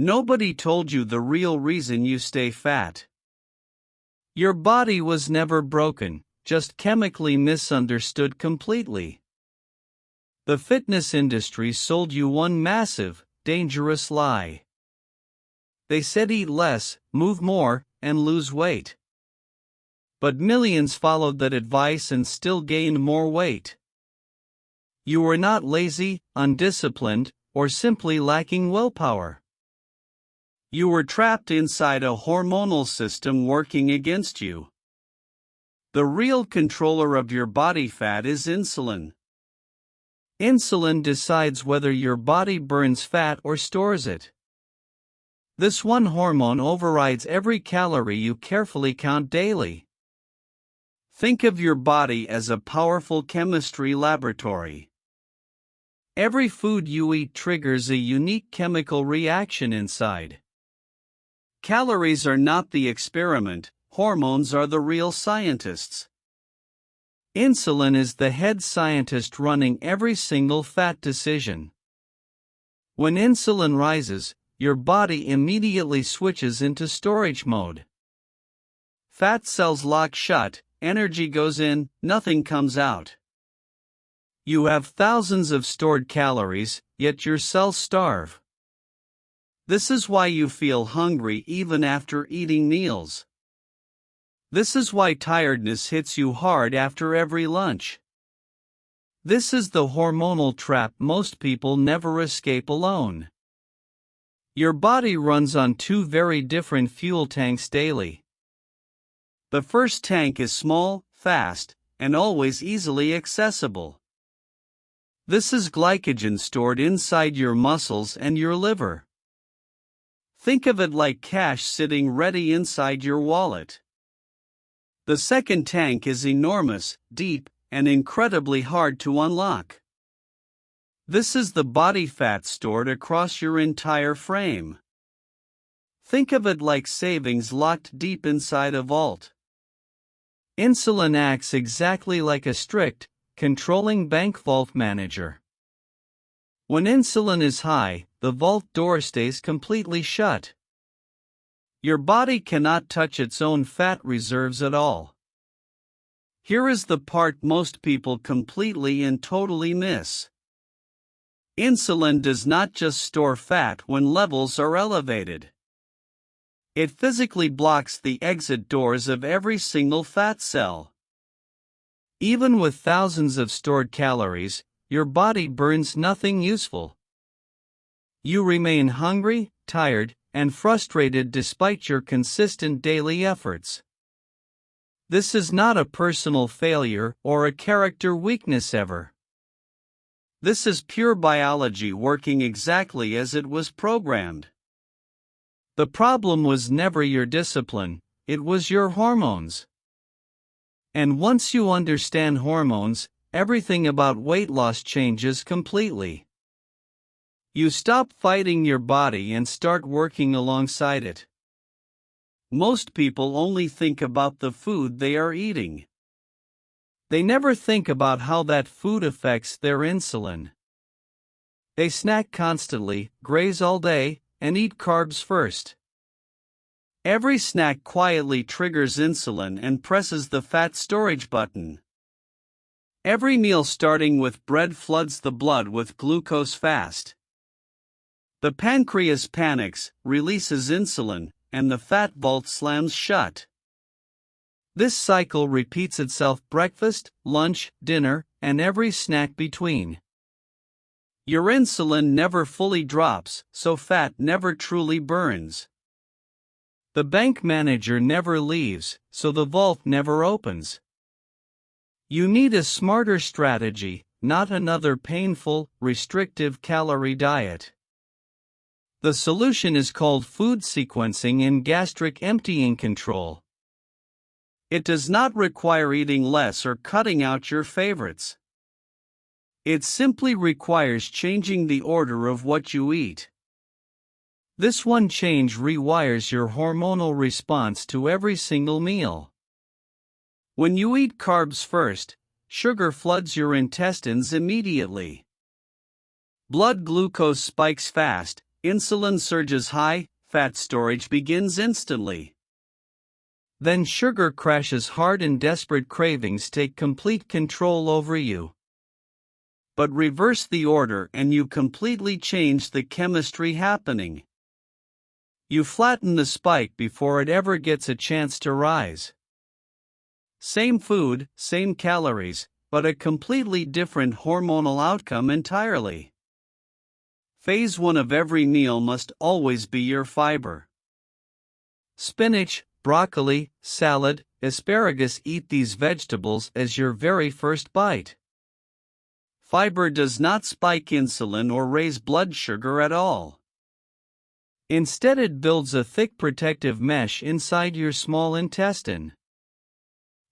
Nobody told you the real reason you stay fat. Your body was never broken, just chemically misunderstood completely. The fitness industry sold you one massive, dangerous lie. They said eat less, move more, and lose weight. But millions followed that advice and still gained more weight. You were not lazy, undisciplined, or simply lacking willpower. You were trapped inside a hormonal system working against you. The real controller of your body fat is insulin. Insulin decides whether your body burns fat or stores it. This one hormone overrides every calorie you carefully count daily. Think of your body as a powerful chemistry laboratory. Every food you eat triggers a unique chemical reaction inside. Calories are not the experiment, hormones are the real scientists. Insulin is the head scientist running every single fat decision. When insulin rises, your body immediately switches into storage mode. Fat cells lock shut, energy goes in, nothing comes out. You have thousands of stored calories, yet your cells starve. This is why you feel hungry even after eating meals. This is why tiredness hits you hard after every lunch. This is the hormonal trap most people never escape alone. Your body runs on two very different fuel tanks daily. The first tank is small, fast, and always easily accessible. This is glycogen stored inside your muscles and your liver. Think of it like cash sitting ready inside your wallet. The second tank is enormous, deep, and incredibly hard to unlock. This is the body fat stored across your entire frame. Think of it like savings locked deep inside a vault. Insulin acts exactly like a strict, controlling bank vault manager. When insulin is high, the vault door stays completely shut. Your body cannot touch its own fat reserves at all. Here is the part most people completely and totally miss. Insulin does not just store fat when levels are elevated. It physically blocks the exit doors of every single fat cell. Even with thousands of stored calories, your body burns nothing useful. You remain hungry, tired, and frustrated despite your consistent daily efforts. This is not a personal failure or a character weakness ever. This is pure biology working exactly as it was programmed. The problem was never your discipline, it was your hormones. And once you understand hormones, everything about weight loss changes completely. You stop fighting your body and start working alongside it. Most people only think about the food they are eating. They never think about how that food affects their insulin. They snack constantly, graze all day, and eat carbs first. Every snack quietly triggers insulin and presses the fat storage button. Every meal starting with bread floods the blood with glucose fast. The pancreas panics, releases insulin, and the fat vault slams shut. This cycle repeats itself breakfast, lunch, dinner, and every snack between. Your insulin never fully drops, so fat never truly burns. The bank manager never leaves, so the vault never opens. You need a smarter strategy, not another painful, restrictive calorie diet. The solution is called food sequencing and gastric emptying control. It does not require eating less or cutting out your favorites. It simply requires changing the order of what you eat. This one change rewires your hormonal response to every single meal. When you eat carbs first, sugar floods your intestines immediately. Blood glucose spikes fast, insulin surges high, fat storage begins instantly. Then sugar crashes hard and desperate cravings take complete control over you. But reverse the order and you completely change the chemistry happening. You flatten the spike before it ever gets a chance to rise. Same food, same calories, but a completely different hormonal outcome entirely. Phase 1 of every meal must always be your fiber. Spinach, broccoli, salad, asparagus. Eat these vegetables as your very first bite. Fiber does not spike insulin or raise blood sugar at all. Instead, it builds a thick protective mesh inside your small intestine.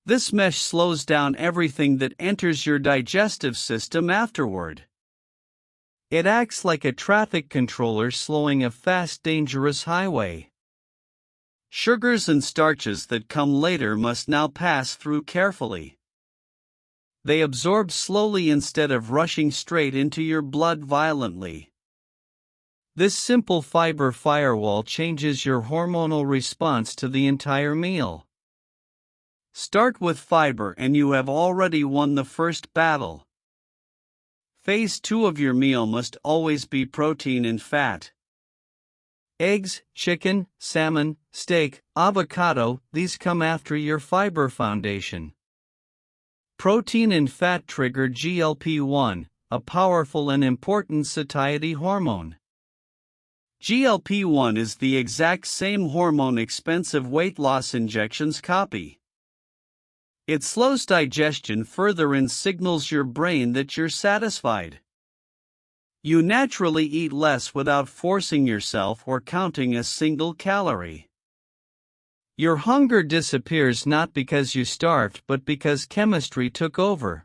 This mesh slows down everything that enters your digestive system afterward. It acts like a traffic controller slowing a fast, dangerous highway. Sugars and starches that come later must now pass through carefully. They absorb slowly instead of rushing straight into your blood violently. This simple fiber firewall changes your hormonal response to the entire meal. Start with fiber and you have already won the first battle. Phase 2 of your meal must always be protein and fat. Eggs, chicken, salmon, steak, avocado, these come after your fiber foundation. Protein and fat trigger GLP-1, a powerful and important satiety hormone. GLP-1 is the exact same hormone expensive weight loss injections copy. It slows digestion further and signals your brain that you're satisfied. You naturally eat less without forcing yourself or counting a single calorie. Your hunger disappears not because you starved but because chemistry took over.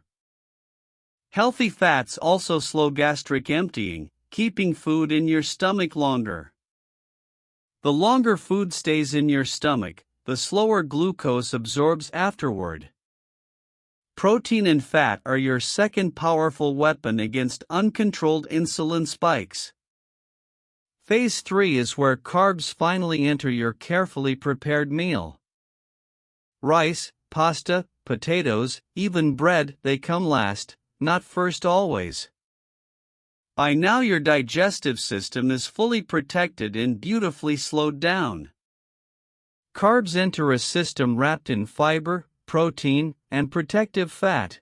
Healthy fats also slow gastric emptying, keeping food in your stomach longer. The longer food stays in your stomach, the slower glucose absorbs afterward. Protein and fat are your second powerful weapon against uncontrolled insulin spikes. Phase 3 is where carbs finally enter your carefully prepared meal. Rice, pasta, potatoes, even bread, they come last, not first always. By now your digestive system is fully protected and beautifully slowed down. Carbs enter a system wrapped in fiber, protein, and protective fat.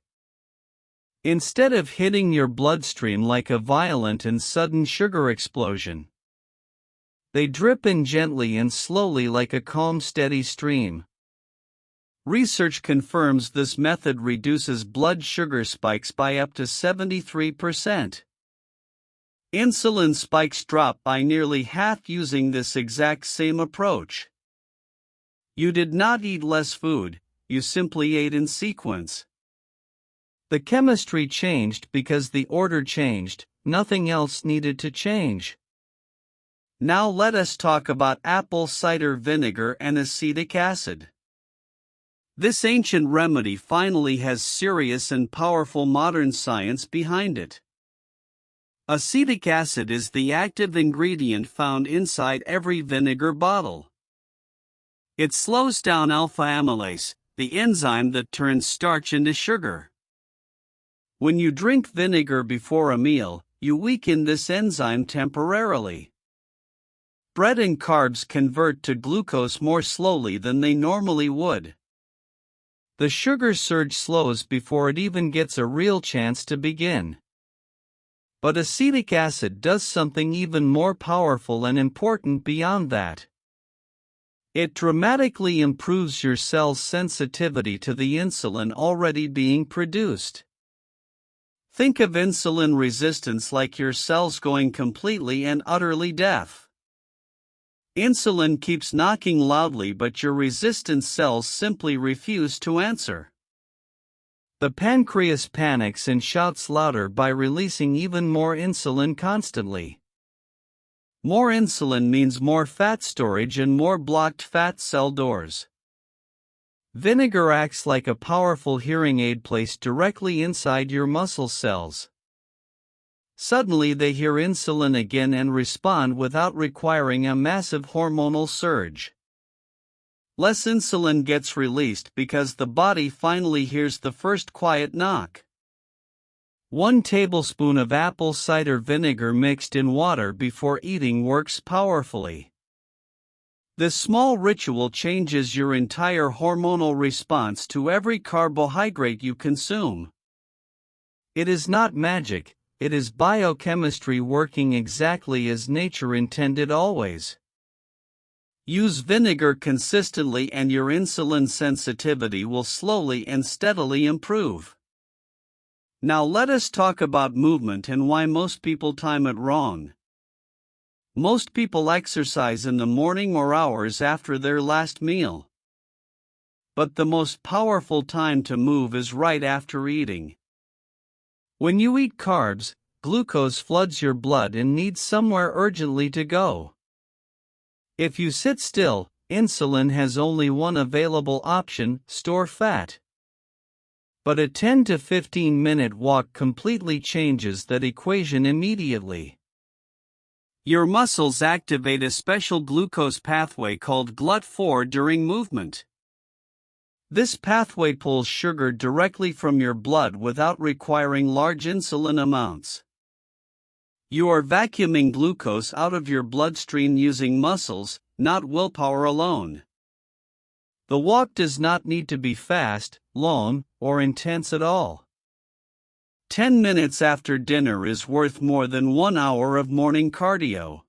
Instead of hitting your bloodstream like a violent and sudden sugar explosion, they drip in gently and slowly like a calm, steady stream. Research confirms this method reduces blood sugar spikes by up to 73%. Insulin spikes drop by nearly half using this exact same approach. You did not eat less food, you simply ate in sequence. The chemistry changed because the order changed, nothing else needed to change. Now let us talk about apple cider vinegar and acetic acid. This ancient remedy finally has serious and powerful modern science behind it. Acetic acid is the active ingredient found inside every vinegar bottle. It slows down alpha amylase, the enzyme that turns starch into sugar. When you drink vinegar before a meal, you weaken this enzyme temporarily. Bread and carbs convert to glucose more slowly than they normally would. The sugar surge slows before it even gets a real chance to begin. But acetic acid does something even more powerful and important beyond that. It dramatically improves your cell's sensitivity to the insulin already being produced. Think of insulin resistance like your cells going completely and utterly deaf. Insulin keeps knocking loudly, but your resistant cells simply refuse to answer. The pancreas panics and shouts louder by releasing even more insulin constantly. More insulin means more fat storage and more blocked fat cell doors. Vinegar acts like a powerful hearing aid placed directly inside your muscle cells. Suddenly they hear insulin again and respond without requiring a massive hormonal surge. Less insulin gets released because the body finally hears the first quiet knock. 1 tablespoon of apple cider vinegar mixed in water before eating works powerfully. This small ritual changes your entire hormonal response to every carbohydrate you consume. It is not magic, it is biochemistry working exactly as nature intended always. Use vinegar consistently and your insulin sensitivity will slowly and steadily improve. Now let us talk about movement and why most people time it wrong. Most people exercise in the morning or hours after their last meal. But the most powerful time to move is right after eating. When you eat carbs, glucose floods your blood and needs somewhere urgently to go. If you sit still, insulin has only one available option: store fat. But a 10 to 15 minute walk completely changes that equation immediately. Your muscles activate a special glucose pathway called GLUT4 during movement. This pathway pulls sugar directly from your blood without requiring large insulin amounts. You are vacuuming glucose out of your bloodstream using muscles, not willpower alone. The walk does not need to be fast, long, or intense at all. 10 minutes after dinner is worth more than 1 hour of morning cardio.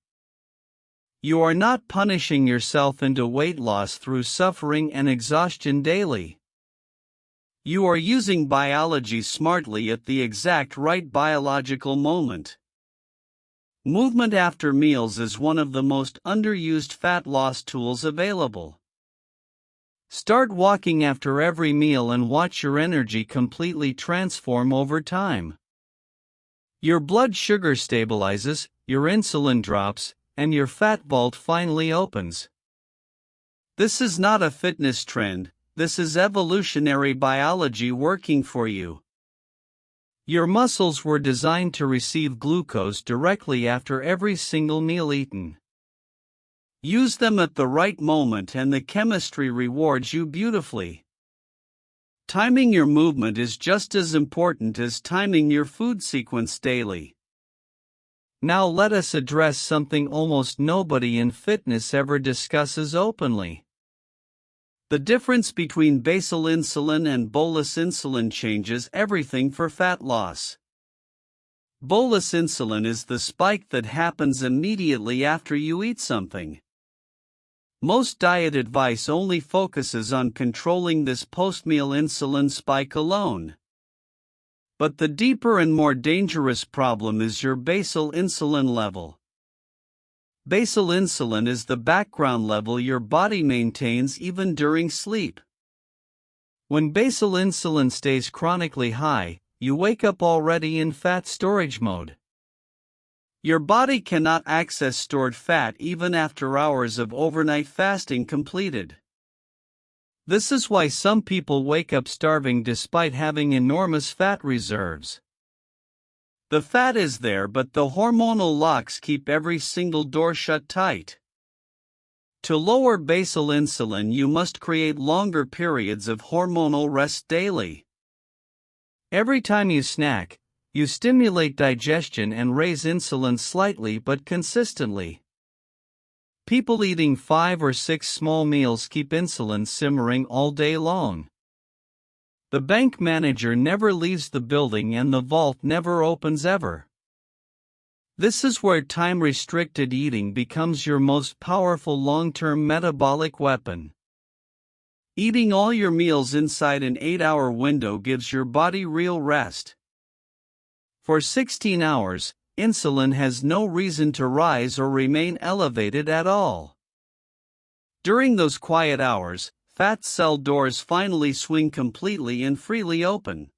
You are not punishing yourself into weight loss through suffering and exhaustion daily. You are using biology smartly at the exact right biological moment. Movement after meals is one of the most underused fat loss tools available. Start walking after every meal and watch your energy completely transform over time. Your blood sugar stabilizes, your insulin drops, and your fat vault finally opens. This is not a fitness trend, this is evolutionary biology working for you. Your muscles were designed to receive glucose directly after every single meal eaten. Use them at the right moment and the chemistry rewards you beautifully. Timing your movement is just as important as timing your food sequence daily. Now let us address something almost nobody in fitness ever discusses openly. The difference between basal insulin and bolus insulin changes everything for fat loss. Bolus insulin is the spike that happens immediately after you eat something. Most diet advice only focuses on controlling this post-meal insulin spike alone. But the deeper and more dangerous problem is your basal insulin level. Basal insulin is the background level your body maintains even during sleep. When basal insulin stays chronically high, you wake up already in fat storage mode. Your body cannot access stored fat even after hours of overnight fasting completed. This is why some people wake up starving despite having enormous fat reserves. The fat is there, but the hormonal locks keep every single door shut tight. To lower basal insulin, you must create longer periods of hormonal rest daily. Every time you snack, you stimulate digestion and raise insulin slightly but consistently. People eating 5 or 6 small meals keep insulin simmering all day long. The bank manager never leaves the building and the vault never opens ever. This is where time-restricted eating becomes your most powerful long-term metabolic weapon. Eating all your meals inside an 8-hour window gives your body real rest. For 16 hours, insulin has no reason to rise or remain elevated at all. During those quiet hours, fat cell doors finally swing completely and freely open.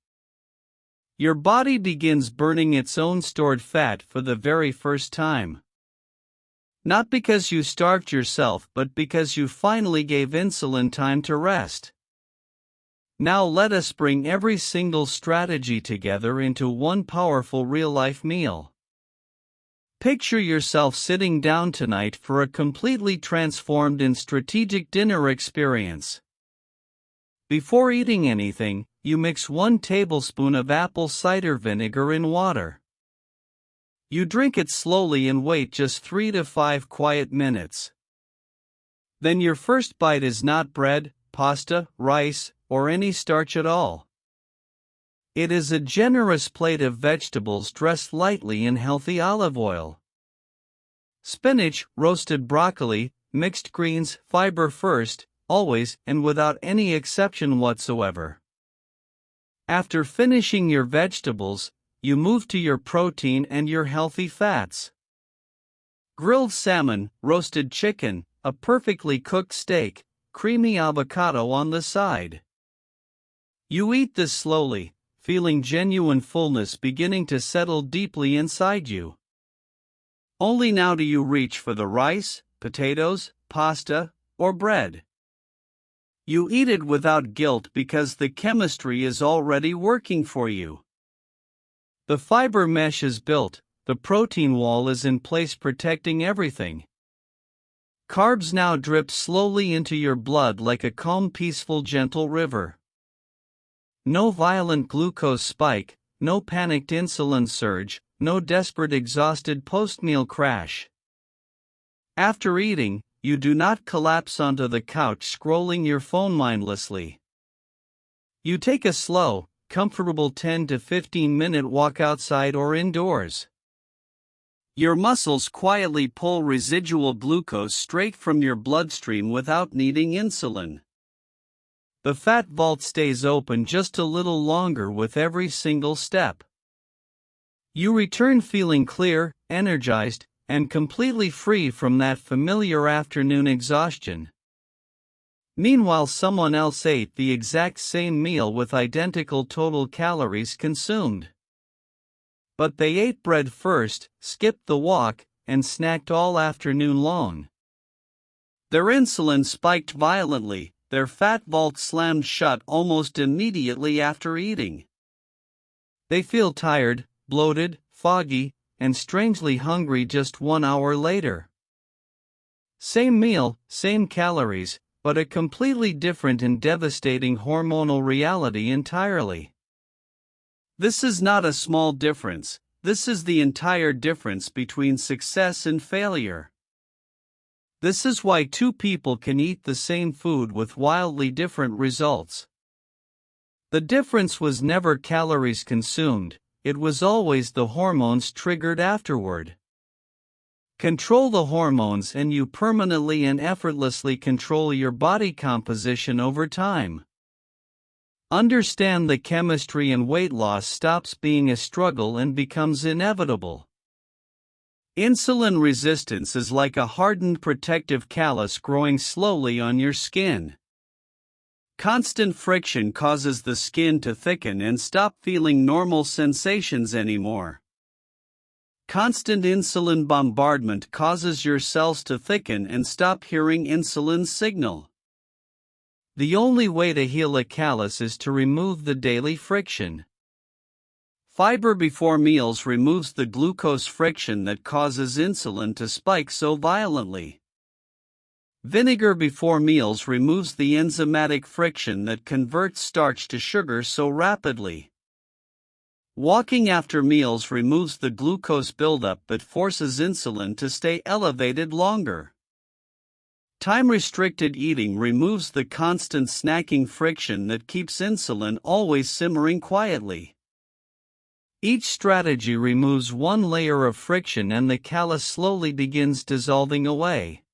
Your body begins burning its own stored fat for the very first time. Not because you starved yourself, but because you finally gave insulin time to rest. Now let us bring every single strategy together into one powerful real-life meal. Picture yourself sitting down tonight for a completely transformed and strategic dinner experience. Before eating anything, you mix 1 tablespoon of apple cider vinegar in water. You drink it slowly and wait just 3 to 5 quiet minutes. Then your first bite is not bread, pasta, rice, or any starch at all. It is a generous plate of vegetables dressed lightly in healthy olive oil. Spinach, roasted broccoli, mixed greens, fiber first, always and without any exception whatsoever. After finishing your vegetables, you move to your protein and your healthy fats. Grilled salmon, roasted chicken, a perfectly cooked steak, creamy avocado on the side. You eat this slowly, feeling genuine fullness beginning to settle deeply inside you. Only now do you reach for the rice, potatoes, pasta, or bread. You eat it without guilt because the chemistry is already working for you. The fiber mesh is built, the protein wall is in place protecting everything. Carbs now drip slowly into your blood like a calm, peaceful, gentle river. No violent glucose spike, no panicked insulin surge, no desperate exhausted post-meal crash. After eating, you do not collapse onto the couch scrolling your phone mindlessly. You take a slow, comfortable 10 to 15 minute walk outside or indoors. Your muscles quietly pull residual glucose straight from your bloodstream without needing insulin. The fat vault stays open just a little longer with every single step. You return feeling clear, energized, and completely free from that familiar afternoon exhaustion. Meanwhile, someone else ate the exact same meal with identical total calories consumed. But they ate bread first, skipped the walk, and snacked all afternoon long. Their insulin spiked violently, their fat vault slammed shut almost immediately after eating. They feel tired, bloated, foggy, and strangely hungry just 1 hour later. Same meal, same calories, but a completely different and devastating hormonal reality entirely. This is not a small difference, this is the entire difference between success and failure. This is why 2 people can eat the same food with wildly different results. The difference was never calories consumed, it was always the hormones triggered afterward. Control the hormones and you permanently and effortlessly control your body composition over time. Understand the chemistry and weight loss stops being a struggle and becomes inevitable. Insulin resistance is like a hardened protective callus growing slowly on your skin. Constant friction causes the skin to thicken and stop feeling normal sensations anymore. Constant insulin bombardment causes your cells to thicken and stop hearing insulin's signal. The only way to heal a callus is to remove the daily friction. Fiber before meals removes the glucose friction that causes insulin to spike so violently. Vinegar before meals removes the enzymatic friction that converts starch to sugar so rapidly. Walking after meals removes the glucose buildup but forces insulin to stay elevated longer. Time-restricted eating removes the constant snacking friction that keeps insulin always simmering quietly. Each strategy removes 1 layer of friction and the callus slowly begins dissolving away.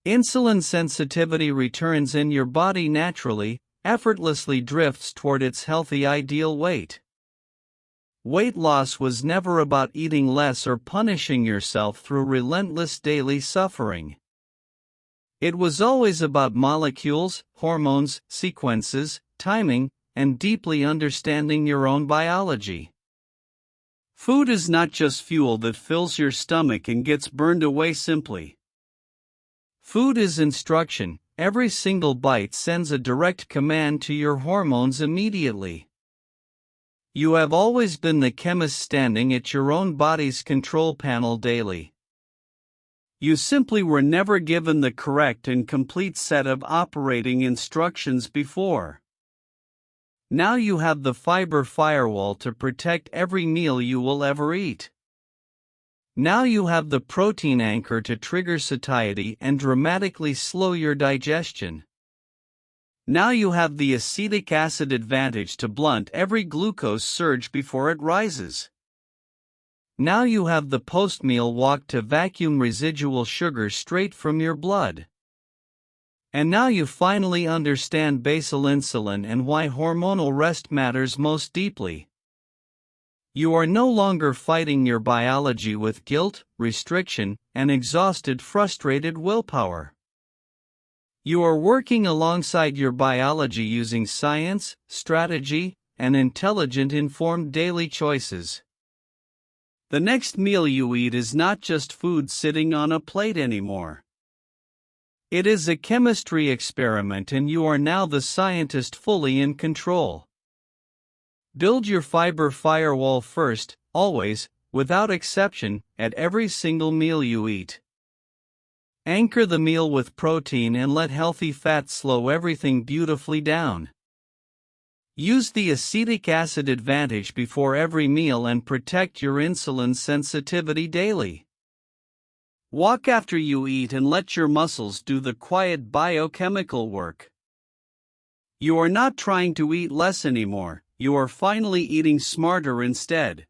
Insulin sensitivity returns and your body naturally, effortlessly drifts toward its healthy ideal weight. Weight loss was never about eating less or punishing yourself through relentless daily suffering. It was always about molecules, hormones, sequences, timing, and deeply understanding your own biology. Food is not just fuel that fills your stomach and gets burned away simply. Food is instruction, every single bite sends a direct command to your hormones immediately. You have always been the chemist standing at your own body's control panel daily. You simply were never given the correct and complete set of operating instructions before. Now you have the fiber firewall to protect every meal you will ever eat. Now you have the protein anchor to trigger satiety and dramatically slow your digestion. Now you have the acetic acid advantage to blunt every glucose surge before it rises. Now you have the post-meal walk to vacuum residual sugar straight from your blood. And now you finally understand basal insulin and why hormonal rest matters most deeply. You are no longer fighting your biology with guilt, restriction, and exhausted, frustrated willpower. You are working alongside your biology using science, strategy, and intelligent, informed daily choices. The next meal you eat is not just food sitting on a plate anymore. It is a chemistry experiment, and you are now the scientist fully in control. Build your fiber firewall first, always, without exception, at every single meal you eat. Anchor the meal with protein and let healthy fats slow everything beautifully down. Use the acetic acid advantage before every meal and protect your insulin sensitivity daily. Walk after you eat and let your muscles do the quiet biochemical work. You are not trying to eat less anymore, you are finally eating smarter instead.